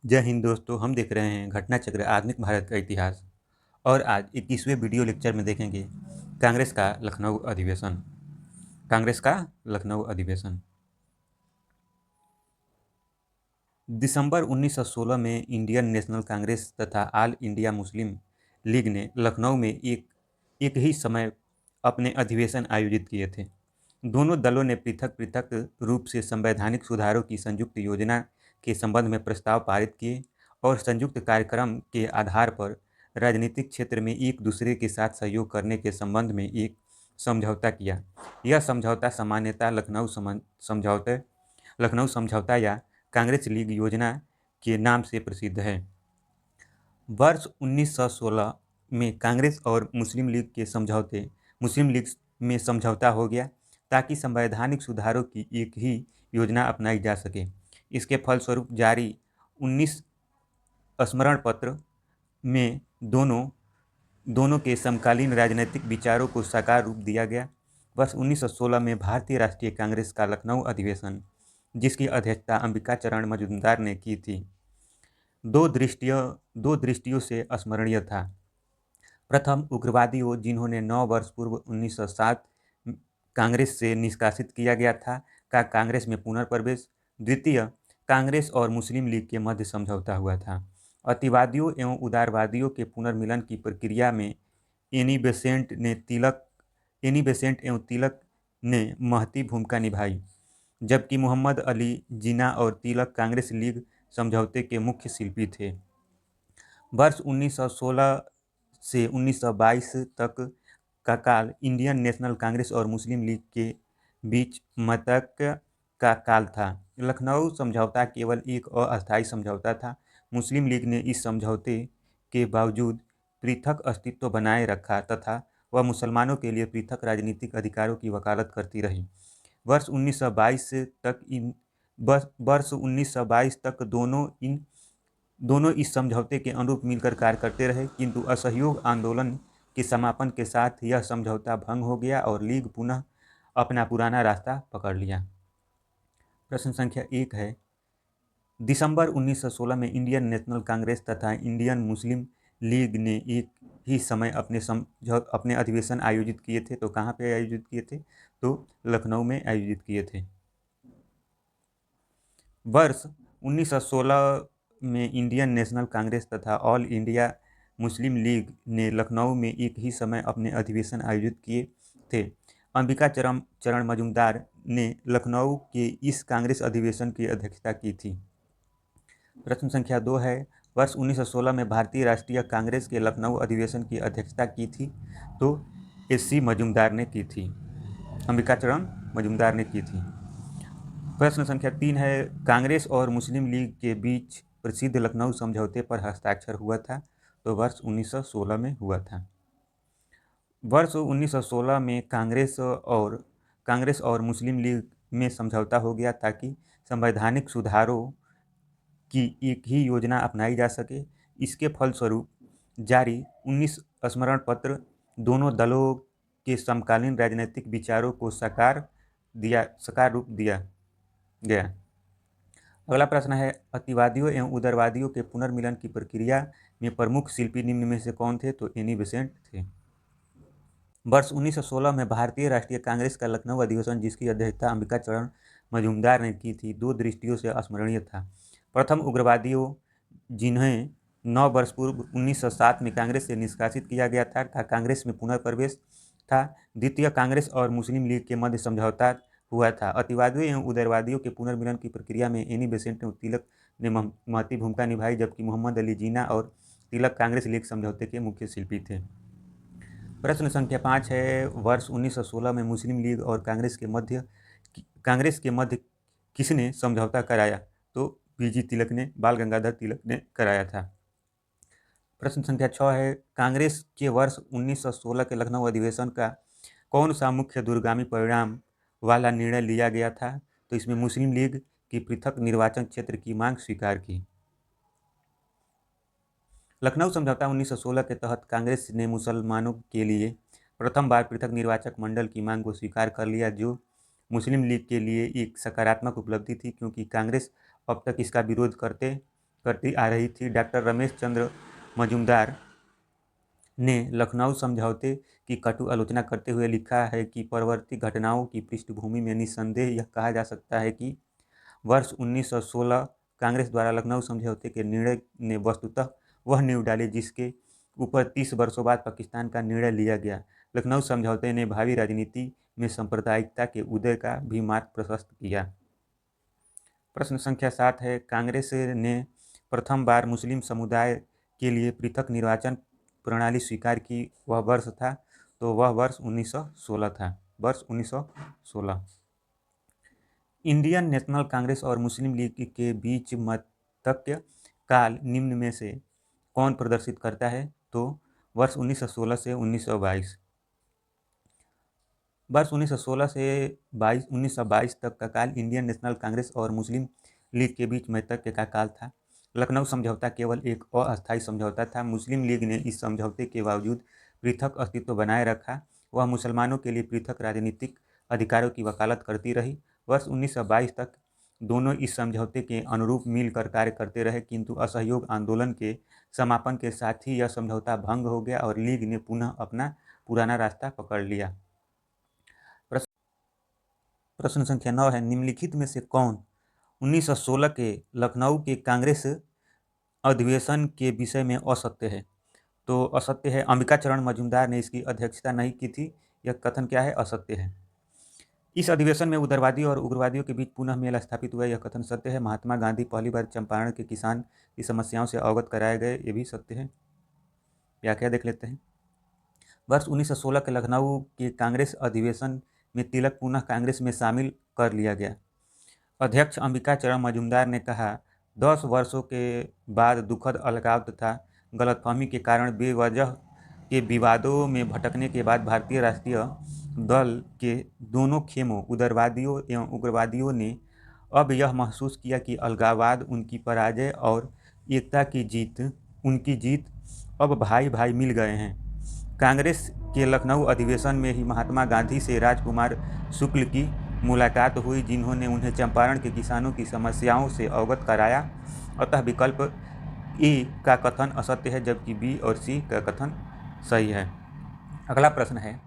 जय हिंद दोस्तों, हम देख रहे हैं घटना चक्र आधुनिक भारत का इतिहास। और आज 21वें वीडियो लेक्चर में देखेंगे कांग्रेस का लखनऊ अधिवेशन। कांग्रेस का लखनऊ अधिवेशन दिसंबर 1916 में इंडियन नेशनल कांग्रेस तथा ऑल इंडिया मुस्लिम लीग ने लखनऊ में एक ही समय अपने अधिवेशन आयोजित किए थे। दोनों दलों ने पृथक पृथक रूप से संवैधानिक सुधारों की संयुक्त योजना के संबंध में प्रस्ताव पारित किए और संयुक्त कार्यक्रम के आधार पर राजनीतिक क्षेत्र में एक दूसरे के साथ सहयोग करने के संबंध में एक समझौता किया। यह समझौता सामान्यतः लखनऊ समझौता या कांग्रेस लीग योजना के नाम से प्रसिद्ध है। वर्ष 1916 में कांग्रेस और मुस्लिम लीग में समझौता हो गया ताकि संवैधानिक सुधारों की एक ही योजना अपनाई जा सके। इसके फलस्वरूप जारी 19 स्मरण पत्र में दोनों के समकालीन राजनीतिक विचारों को साकार रूप दिया गया। वर्ष 1916 में भारतीय राष्ट्रीय कांग्रेस का लखनऊ अधिवेशन, जिसकी अध्यक्षता अंबिका चरण मजूमदार ने की थी, दो दृष्टियों से स्मरणीय था। प्रथम, उग्रवादियों जिन्होंने 9 वर्ष पूर्व 1907 कांग्रेस से निष्कासित किया गया था का कांग्रेस में पुनर्प्रवेश। द्वितीय, कांग्रेस और मुस्लिम लीग के मध्य समझौता हुआ था। अतिवादियों एवं उदारवादियों के पुनर्मिलन की प्रक्रिया में एनी बेसेंट एवं तिलक ने महती भूमिका निभाई, जबकि मोहम्मद अली जिन्ना और तिलक कांग्रेस लीग समझौते के मुख्य शिल्पी थे। वर्ष 1916 से 1922 तक का काल इंडियन नेशनल कांग्रेस और मुस्लिम लीग के बीच मतक का काल था। लखनऊ समझौता केवल एक अस्थायी समझौता था। मुस्लिम लीग ने इस समझौते के बावजूद पृथक अस्तित्व बनाए रखा तथा वह मुसलमानों के लिए पृथक राजनीतिक अधिकारों की वकालत करती रही। वर्ष 1922 तक दोनों इस समझौते के अनुरूप मिलकर कार्य करते रहे, किंतु असहयोग आंदोलन के समापन के साथ यह समझौता भंग हो गया और लीग पुनः अपना पुराना रास्ता पकड़ लिया। प्रश्न संख्या 1 है, दिसंबर 1916 में इंडियन नेशनल कांग्रेस तथा इंडियन मुस्लिम लीग ने एक ही समय अपने अधिवेशन आयोजित किए थे। तो कहाँ पे आयोजित किए थे? तो लखनऊ में आयोजित किए थे। वर्ष 1916 में इंडियन नेशनल कांग्रेस तथा ऑल इंडिया मुस्लिम लीग ने लखनऊ में एक ही समय अपने अधिवेशन आयोजित किए थे। अंबिका चरण मजूमदार ने लखनऊ के इस कांग्रेस अधिवेशन की अध्यक्षता की थी। प्रश्न संख्या 2 है, वर्ष 1916 में भारतीय राष्ट्रीय कांग्रेस के लखनऊ अधिवेशन की अध्यक्षता की थी। तो एस.सी. मजूमदार ने की थी, अंबिका चरण मजूमदार ने की थी। प्रश्न संख्या 3 है, कांग्रेस और मुस्लिम लीग के बीच प्रसिद्ध लखनऊ समझौते पर हस्ताक्षर हुआ था। तो वर्ष 1916 में हुआ था। वर्ष 1916 में कांग्रेस और मुस्लिम लीग में समझौता हो गया ताकि संवैधानिक सुधारों की एक ही योजना अपनाई जा सके। इसके फलस्वरूप जारी 19 स्मरण पत्र दोनों दलों के समकालीन राजनीतिक विचारों को साकार रूप दिया गया। अगला प्रश्न है, अतिवादियों एवं उदारवादियों के पुनर्मिलन की प्रक्रिया में प्रमुख शिल्पी निम्न में से कौन थे? तो एनी बेसेंट थे। वर्ष 1916 में भारतीय राष्ट्रीय कांग्रेस का लखनऊ अधिवेशन, जिसकी अध्यक्षता अंबिका चरण मजूमदार ने की थी, दो दृष्टियों से स्मरणीय था। प्रथम, उग्रवादियों जिन्हें 9 वर्ष पूर्व 1907 में कांग्रेस से निष्कासित किया गया था का कांग्रेस में पुनर्प्रवेश था। द्वितीय, कांग्रेस और मुस्लिम लीग के मध्य समझौता हुआ था। अतिवादियों एवं उदारवादियों के पुनर्मिलन की प्रक्रिया में एनी बेसेंट और तिलक ने महती भूमिका निभाई, जबकि मोहम्मद अली जिन्ना और तिलक कांग्रेस लीग समझौते के मुख्य शिल्पी थे। प्रश्न संख्या 5 है, वर्ष 1916 में मुस्लिम लीग और कांग्रेस के मध्य किसने समझौता कराया? तो बीजी तिलक ने, बाल गंगाधर तिलक ने कराया था। प्रश्न संख्या 6 है, कांग्रेस के वर्ष 1916 के लखनऊ अधिवेशन का कौन सा मुख्य दूरगामी परिणाम वाला निर्णय लिया गया था? तो इसमें मुस्लिम लीग की पृथक निर्वाचन क्षेत्र की मांग स्वीकार की। लखनऊ समझौता 1916 के तहत कांग्रेस ने मुसलमानों के लिए प्रथम बार पृथक निर्वाचक मंडल की मांग को स्वीकार कर लिया, जो मुस्लिम लीग के लिए एक सकारात्मक उपलब्धि थी, क्योंकि कांग्रेस अब तक इसका विरोध करती आ रही थी। डॉक्टर रमेश चंद्र मजूमदार ने लखनऊ समझौते की कटु आलोचना करते हुए लिखा है कि परवर्ती घटनाओं की पृष्ठभूमि में निस्संदेह यह कहा जा सकता है कि वर्ष 1916 कांग्रेस द्वारा लखनऊ समझौते के निर्णय ने वस्तुतः वह नींव डाली जिसके ऊपर 30 वर्षों बाद पाकिस्तान का निर्णय लिया गया। लखनऊ समझौते ने भावी राजनीति में सांप्रदायिकता के उदय का भी मार्ग प्रशस्त किया। प्रश्न संख्या 7 है, कांग्रेस ने प्रथम बार मुस्लिम समुदाय के लिए पृथक निर्वाचन प्रणाली स्वीकार की, वह वर्ष था? तो वह वर्ष 1916 था, वर्ष 1916। इंडियन नेशनल कांग्रेस और मुस्लिम लीग के बीच मतक्य काल निम्न में से कौन प्रदर्शित करता है? तो वर्ष 1916 से 1922। वर्ष 1916 से 1922 तक का काल इंडियन नेशनल कांग्रेस और मुस्लिम लीग के बीच मतक्य का काल था। लखनऊ समझौता केवल एक अस्थायी समझौता था। मुस्लिम लीग ने इस समझौते के बावजूद पृथक अस्तित्व बनाए रखा। वह मुसलमानों के लिए पृथक राजनीतिक अधिकारों की वकालत करती रही। वर्ष 1922 तक दोनों इस समझौते के अनुरूप मिलकर कार्य करते रहे, किंतु असहयोग आंदोलन के समापन के साथ ही यह समझौता भंग हो गया और लीग ने पुनः अपना पुराना रास्ता पकड़ लिया। प्रश्न संख्या 9 है, निम्नलिखित में से कौन 1916 के लखनऊ के कांग्रेस अधिवेशन के विषय में असत्य है? तो असत्य है, अंबिका चरण मजूमदार ने इसकी अध्यक्षता नहीं की थी। यह कथन क्या है? असत्य है। इस अधिवेशन में उग्रवादियों और उग्रवादियों के बीच पुनः मेल स्थापित हुआ, यह कथन सत्य है। महात्मा गांधी पहली बार चंपारण के किसान की समस्याओं से अवगत कराए गए, ये भी सत्य है। व्याख्या देख लेते हैं। वर्ष 1916 के लखनऊ के कांग्रेस अधिवेशन में तिलक पुनः कांग्रेस में शामिल कर लिया गया। अध्यक्ष अंबिका चरण मजूमदार ने कहा, 10 वर्षों के बाद दुखद अलगाव तथा गलतफहमी के कारण बेवजह के विवादों में भटकने के बाद भारतीय राष्ट्रीय दल के दोनों खेमों उदारवादियों एवं उग्रवादियों ने अब यह महसूस किया कि अलगाववाद उनकी पराजय और एकता की जीत उनकी जीत। अब भाई भाई मिल गए हैं। कांग्रेस के लखनऊ अधिवेशन में ही महात्मा गांधी से राजकुमार शुक्ल की मुलाकात हुई, जिन्होंने उन्हें चंपारण के किसानों की समस्याओं से अवगत कराया। अतः विकल्प ए का कथन असत्य है, जबकि बी और सी का कथन सही है। अगला प्रश्न है,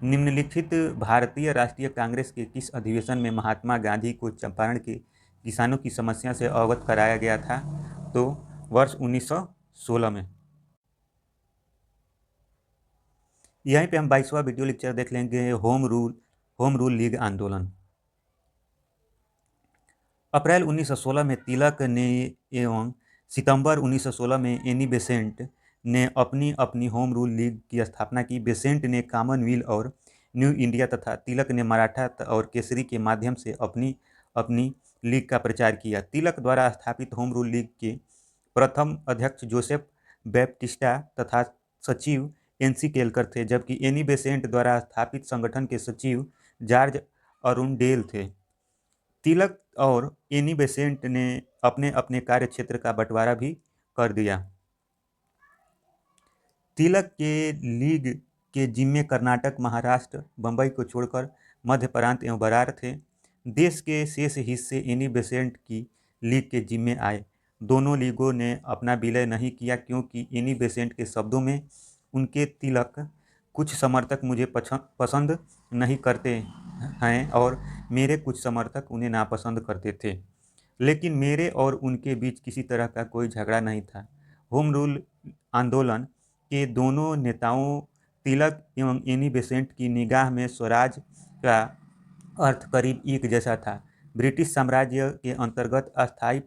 निम्नलिखित भारतीय राष्ट्रीय कांग्रेस के किस अधिवेशन में महात्मा गांधी को चंपारण के किसानों की समस्या से अवगत कराया गया था? तो वर्ष 1916 में। यहीं पे हम 22वां वीडियो लेक्चर देख लेंगे, होम रूल लीग आंदोलन। अप्रैल 1916 में तिलक ने एवं सितंबर 1916 में एनी बेसेंट ने अपनी अपनी होम रूल लीग की स्थापना की। बेसेंट ने कॉमनवेल्थ और न्यू इंडिया तथा तिलक ने मराठा और केसरी के माध्यम से अपनी अपनी लीग का प्रचार किया। तिलक द्वारा स्थापित होम रूल लीग के प्रथम अध्यक्ष जोसेफ बैप्टिस्टा तथा सचिव एनसी केलकर थे, जबकि एनी बेसेंट द्वारा स्थापित संगठन के सचिव जॉर्ज अरुंडेल थे। तिलक और एनी बेसेंट ने अपने अपने कार्य क्षेत्र का बंटवारा भी कर दिया। तिलक के लीग के जिम्मे कर्नाटक, महाराष्ट्र, बंबई को छोड़कर मध्य प्रांत एवं बरार थे। देश के शेष हिस्से एनी बेसेंट की लीग के जिम्मे आए। दोनों लीगों ने अपना विलय नहीं किया, क्योंकि एनी बेसेंट के शब्दों में उनके तिलक कुछ समर्थक मुझे पसंद नहीं करते हैं और मेरे कुछ समर्थक उन्हें नापसंद करते थे, लेकिन मेरे और उनके बीच किसी तरह का कोई झगड़ा नहीं था। होम रूल आंदोलन के दोनों नेताओं तिलक एवं एनी बेसेंट की निगाह में स्वराज का अर्थ करीब एक जैसा था। ब्रिटिश साम्राज्य के अंतर्गत अस्थायी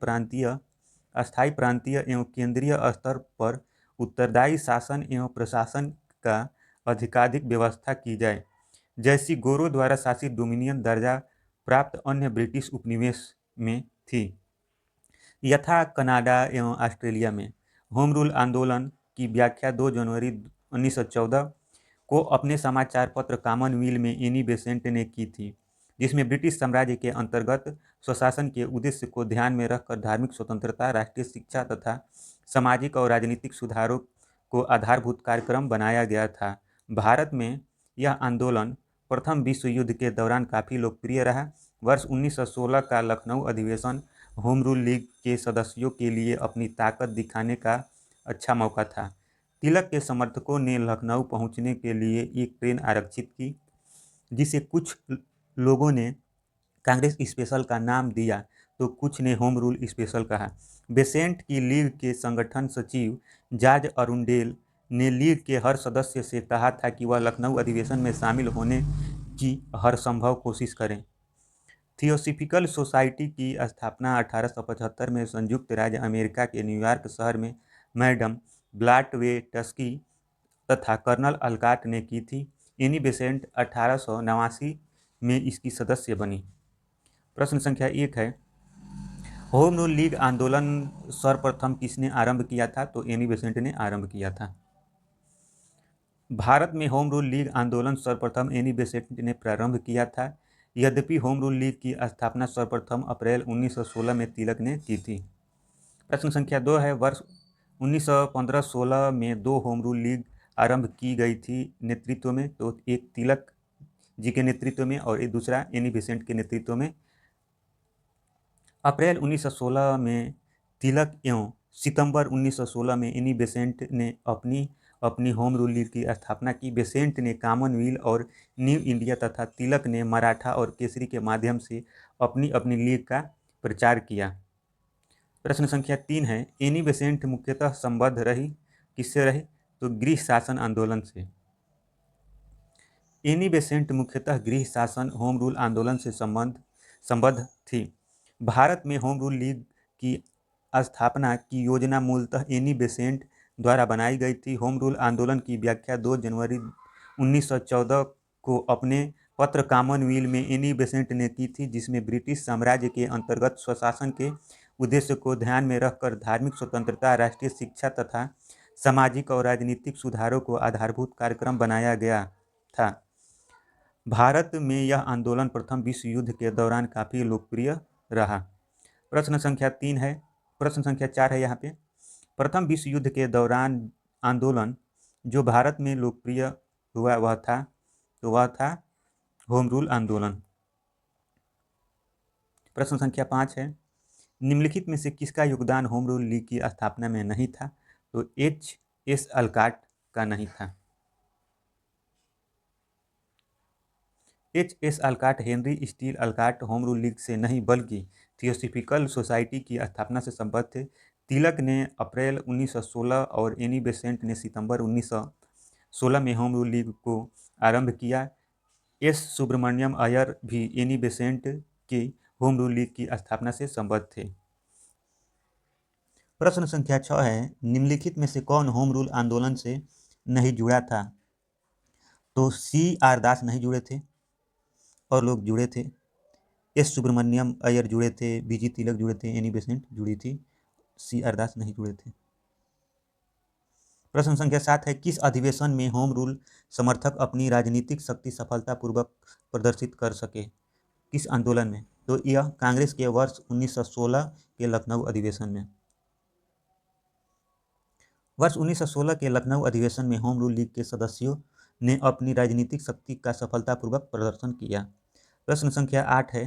प्रांतीय एवं केंद्रीय स्तर पर उत्तरदायी शासन एवं प्रशासन का अधिकाधिक व्यवस्था की जाए, जैसी गोरों द्वारा शासित डोमिनियन दर्जा प्राप्त अन्य ब्रिटिश उपनिवेश में थी, यथा कनाडा एवं ऑस्ट्रेलिया में। होम रूल आंदोलन की व्याख्या 2 जनवरी 1914 को अपने समाचार पत्र कॉमनवेल्थ में एनी बेसेंट ने की थी, जिसमें ब्रिटिश साम्राज्य के अंतर्गत स्वशासन के उद्देश्य को ध्यान में रखकर धार्मिक स्वतंत्रता, राष्ट्रीय शिक्षा तथा सामाजिक और राजनीतिक सुधारों को आधारभूत कार्यक्रम बनाया गया था। भारत में यह आंदोलन प्रथम विश्व युद्ध के दौरान काफ़ी लोकप्रिय रहा। वर्ष 1916 का लखनऊ अधिवेशन होम रूल लीग के सदस्यों के लिए अपनी ताकत दिखाने का अच्छा मौका था। तिलक के समर्थकों ने लखनऊ पहुंचने के लिए एक ट्रेन आरक्षित की, जिसे कुछ लोगों ने कांग्रेस स्पेशल का नाम दिया तो कुछ ने होम रूल स्पेशल कहा। बेसेंट की लीग के संगठन सचिव जॉर्ज अरुंडेल ने लीग के हर सदस्य से कहा था कि वह लखनऊ अधिवेशन में शामिल होने की हर संभव कोशिश करें। थियोसॉफिकल सोसाइटी की स्थापना 1875 में संयुक्त राज्य अमेरिका के न्यूयॉर्क शहर में मैडम ब्लॉटवेटस्की तथा कर्नल अलकाट ने की थी। एनी बेसेंट 1889 में इसकी सदस्य बनी। प्रश्न संख्या 1 है, होम रूल लीग आंदोलन सर्वप्रथम किसने आरंभ किया था? तो एनी बेसेंट ने आरंभ किया था। भारत में होम रूल लीग आंदोलन सर्वप्रथम एनी बेसेंट ने प्रारंभ किया था। यद्यपि होम रूल लीग की स्थापना सर्वप्रथम अप्रैल 1916 में तिलक ने की थी। प्रश्न संख्या 2 है, वर्ष 1915-16 में दो होम रूल लीग आरंभ की गई थी नेतृत्व में, तो एक तिलक जी के नेतृत्व में और एक दूसरा एनी बेसेंट के नेतृत्व में। अप्रैल 1916 में तिलक एवं सितंबर 1916 में एनी बेसेंट ने अपनी होम रूल लीग की स्थापना की। बेसेंट ने कॉमनवेल्थ और न्यू इंडिया तथा तिलक ने मराठा और केसरी के माध्यम से अपनी अपनी लीग का प्रचार किया। प्रश्न संख्या 3 है, एनी बेसेंट मुख्यतः संबद्ध रही किससे रही? तो गृह शासन आंदोलन से। एनी बेसेंट मुख्यतः गृह शासन होम रूल आंदोलन से संबद्ध थी। भारत में होम रूल लीग की स्थापना की योजना मूलतः एनी बेसेंट द्वारा बनाई गई थी। होम रूल आंदोलन की व्याख्या 2 जनवरी 1914 को अपने पत्र कॉमनवेल्थ में एनी बेसेंट ने की थी, जिसमें ब्रिटिश साम्राज्य के अंतर्गत स्वशासन के उद्देश्य को ध्यान में रखकर धार्मिक स्वतंत्रता, राष्ट्रीय शिक्षा तथा सामाजिक और राजनीतिक सुधारों को आधारभूत कार्यक्रम बनाया गया था। भारत में यह आंदोलन प्रथम विश्व युद्ध के दौरान काफ़ी लोकप्रिय रहा। प्रश्न संख्या 4 है यहाँ पे, प्रथम विश्व युद्ध के दौरान आंदोलन जो भारत में लोकप्रिय हुआ वह था होम रूल आंदोलन। प्रश्न संख्या 5 है, निम्नलिखित में से किसका योगदान होम रूल लीग की स्थापना में नहीं था? तो H.S. अलकाट का नहीं था। H.S. Olcott Henry steel Olcott home rule league से नहीं बल्कि थियोसॉफिकल सोसाइटी की स्थापना से संबद्ध थे। तिलक ने अप्रैल 1916 और एनी बेसेंट ने सितंबर 1916 में होम रूल लीग को आरंभ किया। एस सुब्रमण्यम अय्यर भी एनी बेसेंट की होम रूल लीग की स्थापना से संबद्ध थे। प्रश्न संख्या 6 है, निम्नलिखित में से कौन होम रूल आंदोलन से नहीं जुड़ा था? तो C.R. दास नहीं जुड़े थे और लोग जुड़े थे। एस सुब्रमण्यम अय्यर जुड़े थे, बीजी तिलक जुड़े थे, एनी बेसेंट जुड़ी थी, C.R. दास नहीं जुड़े थे। प्रश्न संख्या 7 है, किस अधिवेशन में होम रूल समर्थक अपनी राजनीतिक शक्ति सफलतापूर्वक प्रदर्शित कर सके? किस आंदोलन में? तो यह कांग्रेस के वर्ष 1916 के लखनऊ अधिवेशन में। वर्ष 1916 के लखनऊ अधिवेशन में होम रूल लीग के सदस्यों ने अपनी राजनीतिक शक्ति का सफलतापूर्वक प्रदर्शन किया। प्रश्न संख्या 8 है,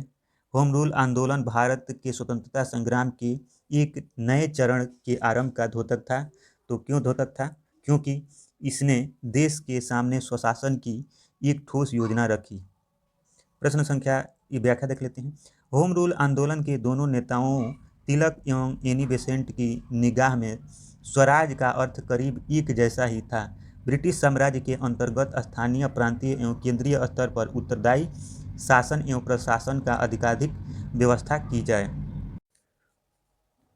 होम रूल आंदोलन भारत के स्वतंत्रता संग्राम के एक नए चरण के आरंभ का द्योतक था। तो क्यों द्योतक था? क्योंकि इसने देश के सामने स्वशासन की एक ठोस योजना रखी। प्रश्न संख्या ये व्याख्या देख लेते हैं। होम रूल आंदोलन के दोनों नेताओं तिलक एवं एनी बेसेंट की निगाह में स्वराज का अर्थ करीब एक जैसा ही था। ब्रिटिश साम्राज्य के अंतर्गत स्थानीय, प्रांतीय एवं केंद्रीय स्तर पर उत्तरदायी शासन एवं प्रशासन का अधिकाधिक व्यवस्था की जाए।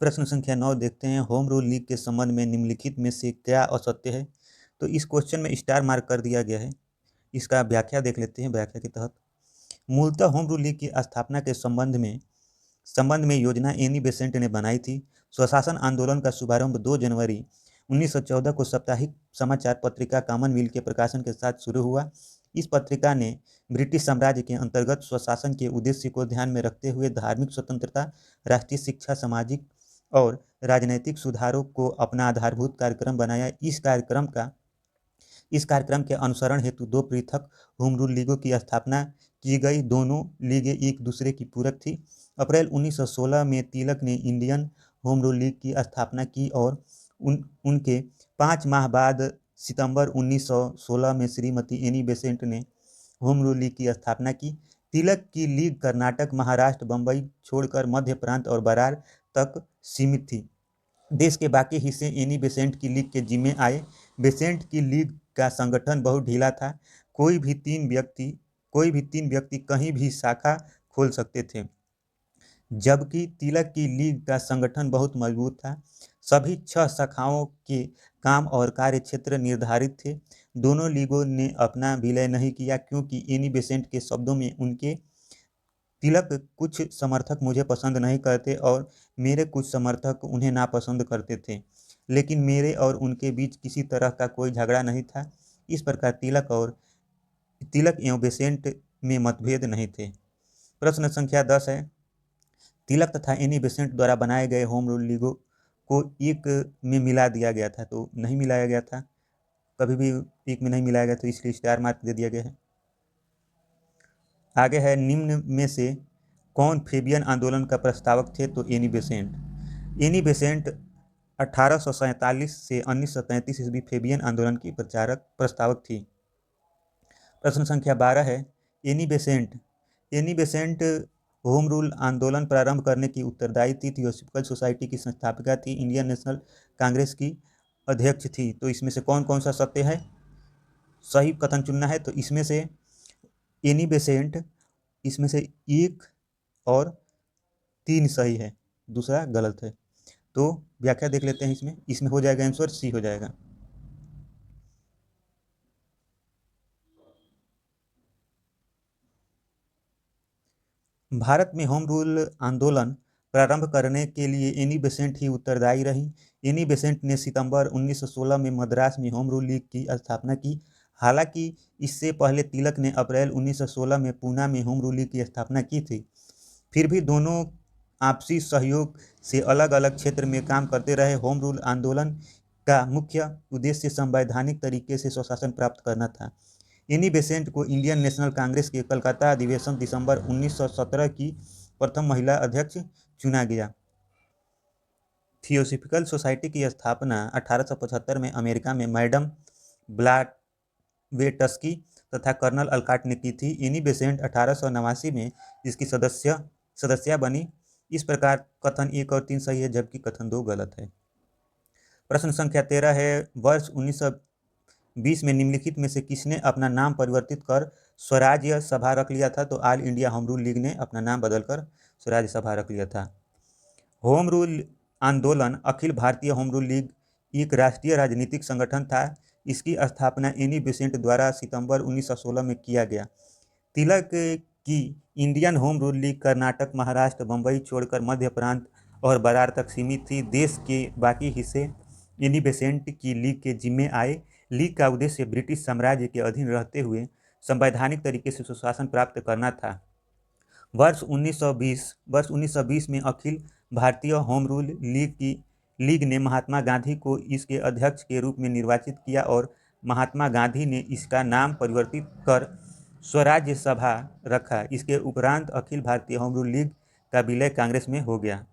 प्रश्न संख्या 9 देखते हैं, होम रूल लीग के संबंध में निम्नलिखित में से क्या असत्य है? तो इस क्वेश्चन में स्टार मार्क कर दिया गया है। इसका व्याख्या देख लेते हैं। व्याख्या के तहत मूलतः होम रूल लीग की स्थापना के संबंध में योजना एनी बेसेंट ने बनाई थी। स्वशासन आंदोलन का शुभारंभ 2 जनवरी 1914 को साप्ताहिक समाचार पत्रिका कॉमनवेल्थ के प्रकाशन के साथ शुरू हुआ। इस पत्रिका ने ब्रिटिश साम्राज्य के अंतर्गत स्वशासन के उद्देश्य को ध्यान में रखते हुए धार्मिक स्वतंत्रता, राष्ट्रीय शिक्षा, सामाजिक और राजनैतिक सुधारों को अपना आधारभूत कार्यक्रम बनाया। इस कार्यक्रम का इस कार्यक्रम के अनुसरण हेतु दो पृथक होम रूल लीगों की स्थापना की गई। दोनों लीगें एक दूसरे की पूरक थी। अप्रैल 1916 में तिलक ने इंडियन होम रूल लीग की स्थापना की और उनके 5 माह बाद सितंबर 1916 में श्रीमती एनी बेसेंट ने होम रूल लीग की स्थापना की। तिलक की लीग कर्नाटक, महाराष्ट्र, बंबई छोड़कर मध्य प्रांत और बरार तक सीमित थी। देश के बाकी हिस्से एनी बेसेंट की लीग के जिम्मे आए। बेसेंट की लीग का संगठन बहुत ढीला था। कोई भी तीन व्यक्ति कहीं भी शाखा खोल सकते थे, जबकि तिलक की लीग का संगठन बहुत मजबूत था। सभी 6 शाखाओं के काम और कार्य क्षेत्र निर्धारित थे। दोनों लीगों ने अपना विलय नहीं किया, क्योंकि एनी बेसेंट के शब्दों में उनके तिलक कुछ समर्थक मुझे पसंद नहीं करते और मेरे कुछ समर्थक उन्हें नापसंद करते थे, लेकिन मेरे और उनके बीच किसी तरह का कोई झगड़ा नहीं था। इस प्रकार तिलक एवं बेसेंट में मतभेद नहीं थे। प्रश्न संख्या 10 है, तिलक तथा एनी बेसेंट द्वारा बनाए गए होम रूल लीगों को एक में मिला दिया गया था, तो नहीं मिलाया गया था, कभी भी एक में नहीं मिलाया गया, तो इसलिए स्टार मार्क दे दिया गया है। आगे है, निम्न में से कौन फेबियन आंदोलन का प्रस्तावक थे? तो एनी बेसेंट। एनी बेसेंट 1847 से 1933 ईस्वी फेबियन आंदोलन की प्रस्तावक थी। प्रश्न संख्या 12 है, एनी बेसेंट होम रूल आंदोलन प्रारंभ करने की उत्तरदायी थी। थियोसॉफिकल सोसाइटी की संस्थापिका थी। इंडियन नेशनल कांग्रेस की अध्यक्ष थी। तो इसमें से कौन कौन सा सत्य है, सही कथन चुनना है। तो इसमें से एनी बेसेंट, इसमें से 1 और 3 सही है, दूसरा गलत है। तो व्याख्या देख लेते हैं। इसमें हो जाएगा आंसर सी हो जाएगा। भारत में होम रूल आंदोलन प्रारंभ करने के लिए एनी बेसेंट ही उत्तरदायी रही। एनी बेसेंट ने सितंबर 1916 में मद्रास में होम रूल लीग की स्थापना की। हालांकि इससे पहले तिलक ने अप्रैल 1916 में पूना में होम रूल लीग की स्थापना की थी। फिर भी दोनों आपसी सहयोग से अलग अलग क्षेत्र में काम करते रहे। होम रूल आंदोलन का मुख्य उद्देश्य संवैधानिक तरीके से स्वशासन प्राप्त करना था। एनी बेसेंट को इंडियन नेशनल कांग्रेस के कलकत्ता अधिवेशन दिसंबर 1917 की प्रथम महिला अध्यक्ष चुना गया। थियोसॉफिकल सोसाइटी की स्थापना 1875 में अमेरिका में मैडम ब्लैवेटस्की तथा कर्नल अलकाट ने की थी। एनी बेसेंट 1889 में इसकी सदस्या बनी। इस प्रकार कथन 1 और 3 सही है, जबकि कथन 2 गलत है। प्रश्न संख्या 13 है, वर्ष 1920 में निम्नलिखित में से किसने अपना नाम परिवर्तित कर स्वराज्य सभा रख लिया था? तो all India home rule league ने अपना नाम बदलकर स्वराज्य सभा रख लिया था। होम रूल आंदोलन Akhil Bharatiya home rule league एक राष्ट्रीय राजनीतिक संगठन था। इसकी स्थापना एनी बेसेंट द्वारा सितंबर 1916 में किया गया। तिलक की Indian home rule league Karnataka, Maharashtra, Bombay छोड़कर मध्य प्रांत और बरार तक सीमित थी। देश के बाकी हिस्से एनी बेसेंट की लीग के जिम्मे आए। लीग का उद्देश्य ब्रिटिश साम्राज्य के अधीन रहते हुए संवैधानिक तरीके से सुशासन प्राप्त करना था। वर्ष 1920 में Akhil Bharatiya home rule league ने महात्मा गांधी को इसके अध्यक्ष के रूप में निर्वाचित किया और महात्मा गांधी ने इसका नाम परिवर्तित कर स्वराज्य सभा रखा। इसके उपरांत Akhil Bharatiya home rule league का विलय कांग्रेस में हो गया।